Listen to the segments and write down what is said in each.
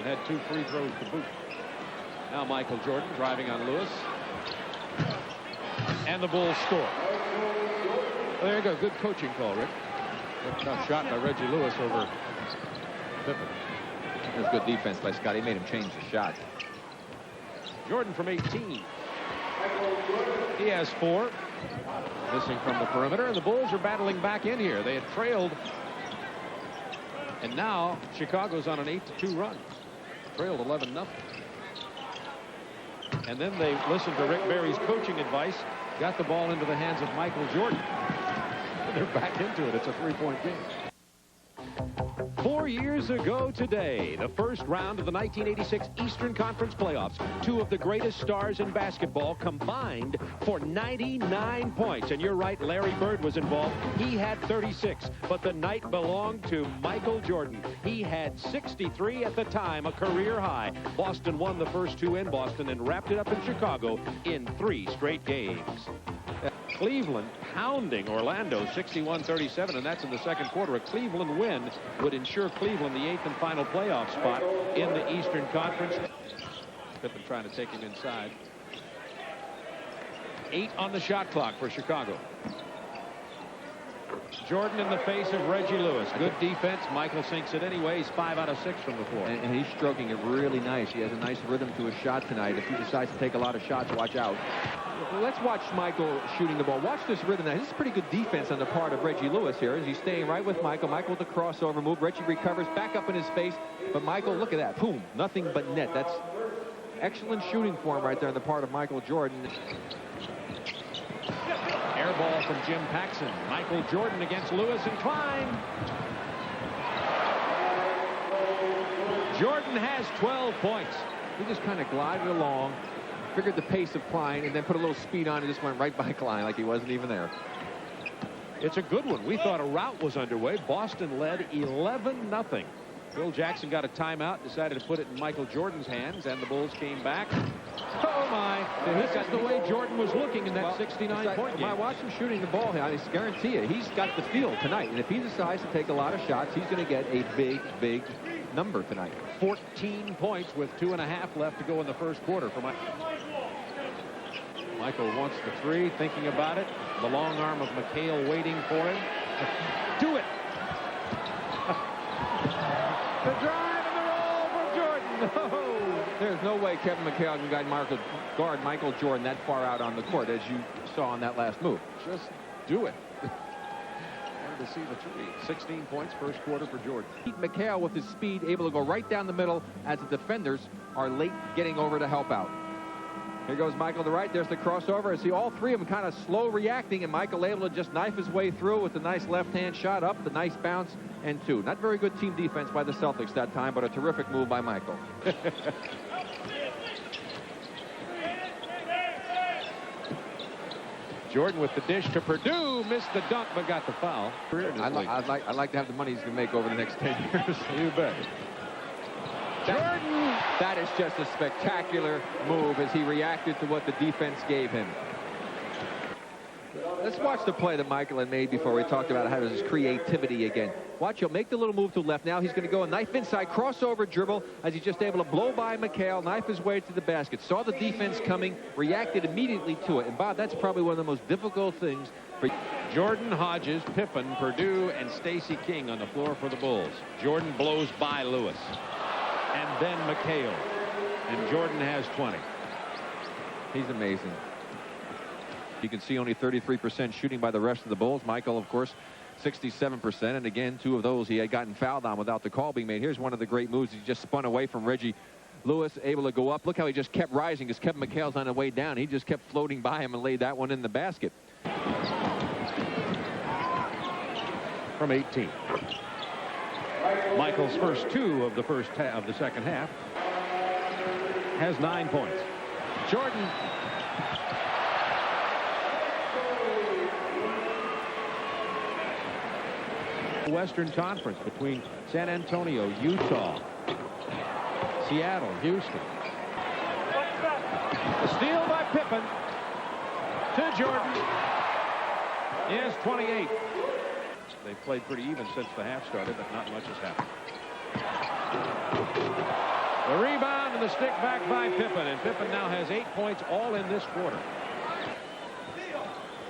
and had 2 free throws to boot. Now Michael Jordan driving on Lewis. And the Bulls score. Well, there you go. Good coaching call, Rick. A tough shot by Reggie Lewis over Pippen. It was good defense by Scott. He made him change the shot. Jordan from 18. He has 4. Missing from the perimeter, and the Bulls are battling back in here. They had trailed, and now Chicago's on an 8-2 run. Trailed 11-0. And then they listened to Rick Barry's coaching advice, got the ball into the hands of Michael Jordan. They're back into it. It's a 3-point game. 4 years ago today, the first round of the 1986 Eastern Conference playoffs, 2 of the greatest stars in basketball combined for 99 points. And you're right, Larry Bird was involved. He had 36, but the night belonged to Michael Jordan. He had 63 at the time, a career high. Boston won the first 2 in Boston and wrapped it up in Chicago in 3 straight games. Cleveland pounding Orlando 61-37, and that's in the second quarter. A Cleveland win would ensure Cleveland the 8th and final playoff spot in the Eastern Conference. Pippen trying to take him inside. 8 on the shot clock for Chicago. Jordan in the face of Reggie Lewis. Good defense. Michael sinks it anyway. He's 5 out of 6 from the floor. And he's stroking it really nice. He has a nice rhythm to his shot tonight. If he decides to take a lot of shots, watch out. Let's watch Michael shooting the ball. Watch this rhythm now. This is pretty good defense on the part of Reggie Lewis here as he's staying right with Michael. Michael with the crossover move. Reggie recovers back up in his face. But Michael, look at that. Boom. Nothing but net. That's excellent shooting for him right there on the part of Michael Jordan. Air ball from Jim Paxson. Michael Jordan against Lewis and Klein. Jordan has 12 points. He just kind of glided along, figured the pace of Klein, and then put a little speed on and just went right by Klein like he wasn't even there. It's a good one. We thought a rout was underway. Boston led 11-0. Bill Jackson got a timeout, decided to put it in Michael Jordan's hands, and the Bulls came back. Oh, my. This is the way Jordan was looking in that 69-point game. I watch him shooting the ball here. I just guarantee you, he's got the feel tonight. And if he decides to take a lot of shots, he's going to get a big, big number tonight. 14 points with 2.5 left to go in the first quarter for Michael. Michael wants the 3, thinking about it. The long arm of McHale waiting for him. Do it. The drive and the roll from Jordan. Oh. There's no way Kevin McHale can guard Michael Jordan that far out on the court, as you saw on that last move. Just do it. Wanted to see the 3. 16 points first quarter for Jordan. McHale with his speed able to go right down the middle as the defenders are late getting over to help out. Here goes Michael to the right. There's the crossover. I see all 3 of them kind of slow reacting, and Michael able to just knife his way through with the nice left-hand shot up, the nice bounce, and 2. Not very good team defense by the Celtics that time, but a terrific move by Michael. Jordan with the dish to Purdue. Missed the dunk, but got the foul. I'd like to have the money he's going to make over the next 10 years. You bet. Jordan! That is just a spectacular move as he reacted to what the defense gave him. Let's watch the play that Michael had made before we talked about how his creativity again. Watch, he'll make the little move to the left. Now he's going to go a knife inside, crossover dribble, as he's just able to blow by McHale, knife his way to the basket. Saw the defense coming, reacted immediately to it. And, Bob, that's probably one of the most difficult things for Jordan, Hodges, Pippen, Purdue, and Stacey King on the floor for the Bulls. Jordan blows by Lewis. And then McHale. And Jordan has 20. He's amazing. You can see only 33% shooting by the rest of the Bulls. Michael, of course, 67%. And again, 2 of those he had gotten fouled on without the call being made. Here's one of the great moves. He just spun away from Reggie Lewis, able to go up. Look how he just kept rising because Kevin McHale's on the way down. He just kept floating by him and laid that one in the basket. From 18. Michael's first 2 of the second half has 9 points. Jordan. Western Conference between San Antonio, Utah, Seattle, Houston. The steal by Pippen to Jordan is 28. They've played pretty even since the half started, but not much has happened. The rebound and the stick back by Pippen, and Pippen now has 8 points all in this quarter.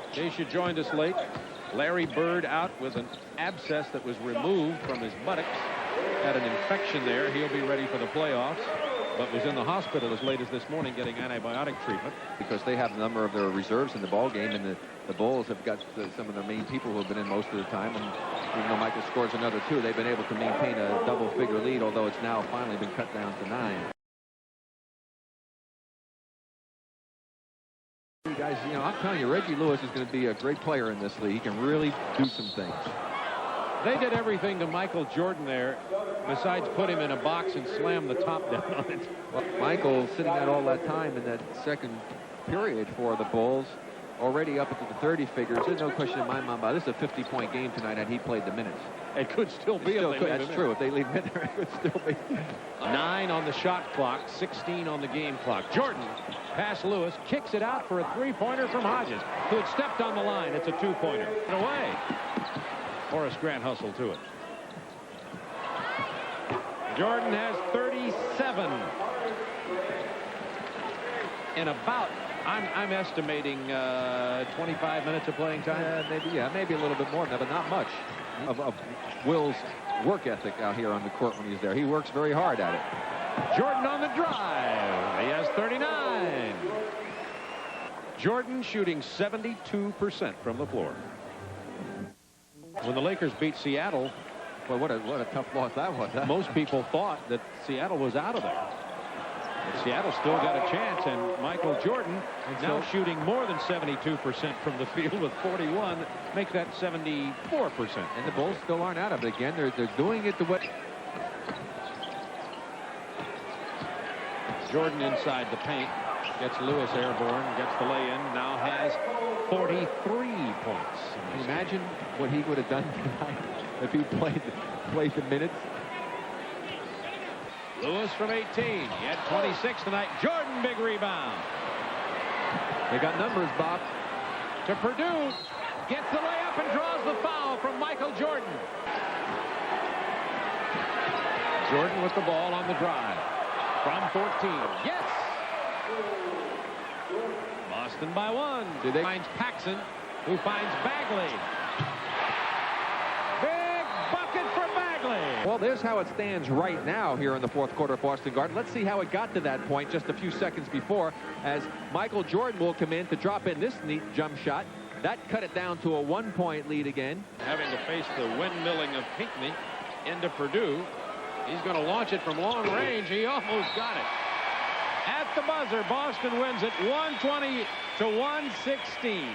In case you joined us late, Larry Bird out with an abscess that was removed from his buttocks. Had an infection there. He'll be ready for the playoffs, but was in the hospital as late as this morning getting antibiotic treatment. Because they have a number of their reserves in the ball game, and the Bulls have got some of their main people who have been in most of the time. And even though Michael scores another 2, they've been able to maintain a double-figure lead, although it's now finally been cut down to 9. Guys, you know, I'm telling you, Reggie Lewis is going to be a great player in this league. He can really do some things. They did everything to Michael Jordan there besides put him in a box and slam the top down on it. Well, Michael sitting out all that time in that second period for the Bulls, already up into the 30 figures. There's no question in my mind about this. Is a 50-point game tonight had he played the minutes. It could still be. That's true. If they leave him in there, it could still be. 9 on the shot clock, 16 on the game clock. Jordan, past Lewis, kicks it out for a 3-pointer from Hodges, who had stepped on the line. It's a 2-pointer. Away. Horace Grant hustled to it. Jordan has 37 in about, I'm estimating 25 minutes of playing time. Maybe a little bit more than that, but not much of Will's work ethic out here on the court when he's there. He works very hard at it. Jordan on the drive. He has 39. Jordan shooting 72% from the floor. When the Lakers beat Seattle, well, what a tough loss that was. Huh? Most people thought that Seattle was out of there. But Seattle still got a chance, and Michael Jordan now shooting more than 72% from the field with 41, make that 74%. And the Bulls still aren't out of it again. They're doing it the way. Jordan inside the paint, gets Lewis airborne, gets the lay-in, now has 43 points. Can you imagine what he would have done tonight if he played the minutes? Lewis from 18. He had 26 tonight. Jordan, big rebound. They got numbers, Bob. To Purdue. Gets the layup and draws the foul from Michael Jordan. Jordan with the ball on the drive. From 14. Yes! Boston by 1. Finds Paxson, who finds Bagley. Big bucket for Bagley. Well, there's how it stands right now here in the fourth quarter of Boston Garden. Let's see how it got to that point just a few seconds before, as Michael Jordan will come in to drop in this neat jump shot. That cut it down to a 1-point lead again. Having to face the windmilling of Pinckney into Purdue. He's going to launch it from long range. He almost got it. At the buzzer, Boston wins it 120 to 116.